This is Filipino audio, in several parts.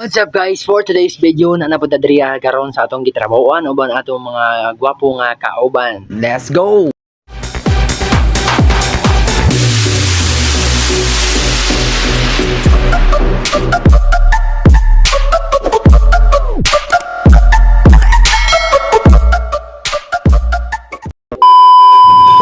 What's up guys, for today's video na napunta diriya karon sa atong gitrabahoan uban atong mga gwapo nga kauban. Let's go.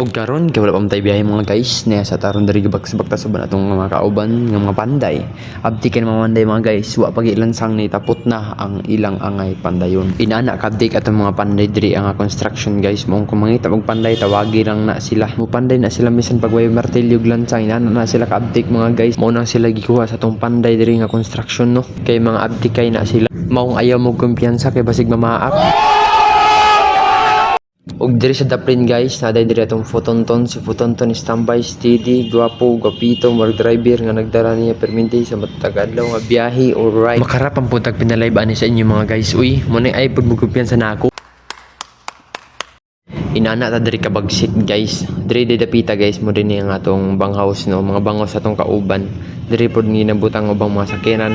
Og karon kay wala pa tay biyahe mga guys niya sa taron diri gibak-bakta sa atong mga kauban nga mga panday. Abdi kay mamanday mga guys, wa pag ilansang ni tapot na ang ilang angay pandayon. Inana kabdik atong mga panday diri ang construction guys. Mo kung mangita og panday tawagi lang na sila. Mo panday na sila bisan pag way martilyo lansang inana na sila kabdik mga guys. Mo nang sila gikuha sa atong panday diri nga construction no. Kay mga abdi kay na sila. Maong ayaw mo kumpiyansa kay basig mamaak. Og diri sa Daprin guys, naday diri atong Fotonton. Si Fotonton is standby, steady, gwapo, gwapito, more driver nga nagdara niya perminti sa matag adlaw nga biyahe or ride. Makarap ang puntag pinalive ani sa inyo mga guys. Uy, mo na ay pud magkumpiyansa na ako. Inana ta diri ka Bagsit guys. Diri dapita guys mo din ang atong banghouse no, mga bangos atong kauban. Diri pod ginabutang ubang mga sakyanan.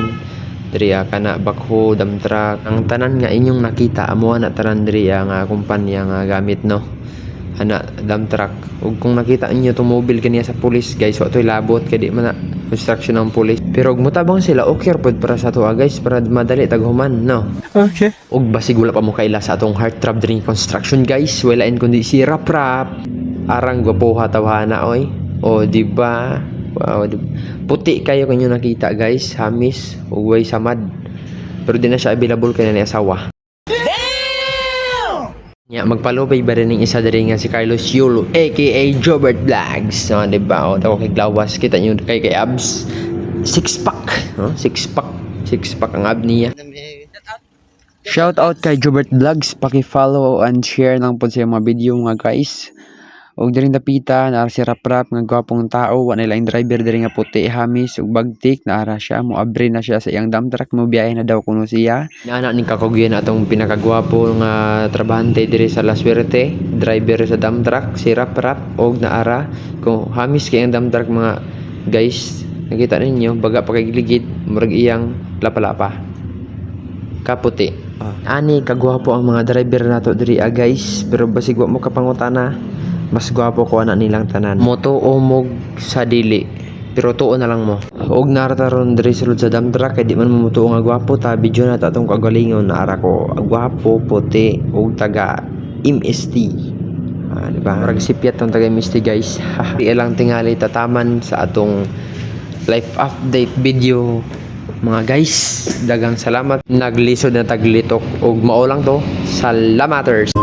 Diri kana bakho, dump truck, ang tanan nga inyong nakita amo na tanan diri nga kumpanya nga gamit no. Ana dump truck. Ug kung nakita niyo tong mobile kaniya sa pulis guys, wa toy labot kay di man na construction ng pulis. Pero ug mutabang sila okay pod para sa tuwa guys, para madali taghuman no. Okay. Ug basig wala pa mo kaila sa atong heartthrob diri construction guys, walain kundi si Rap Rap. Arang gwapoha tawhana oy. O di ba? Wow, puti kayo kanyo nakita guys, hamis, ugway samad. Pero di na siya available kay na asawa. Ya, magpalubay ba rin ng isa diri nga si Carlos Yulo aka Jobert Vlogs. So, di ba? O daw kay glawas kita nyo kay abs. Six pack, no? Six pack ang ab niya. Shout out kay Jobert Vlogs, paki-follow and share lang po sa mga video mga guys. Og diri dapita na si Rap Rap nga gwapong tao, wa na laing driver diri nga puti hamis ug bagtik na ara siya mo abre na siya sa iyang dump truck mo biyahe na daw kuno siya. Naana ning kakugyan atong pinakagwapo nga trabahante diri sa La Suerte, driver sa dump truck si Rap Rap og naara kung hamis kay ang dump truck mga guys. Nakita ninyo baga pa kay ligid murag iyang lapa-lapa. Kaputi. Ani kagwapo ang mga driver nato diri guys, pero basig wa mo kapangutana. Mas gwapo ko ana nilang tanan. Moto umog sa dili. Pero tuo na lang mo. Og narataron diri sulod sa dump truck kay di man mamutuo nga gwapo ta video na ta atong kagalingon na ara ko gwapo, puti og taga MST. Di ba? Murag sipyat tong taga MST guys. Di lang tingali tataman sa atong life update video. Mga guys, dagang salamat. Naglisod na taglitok og mao lang to. Salamaters.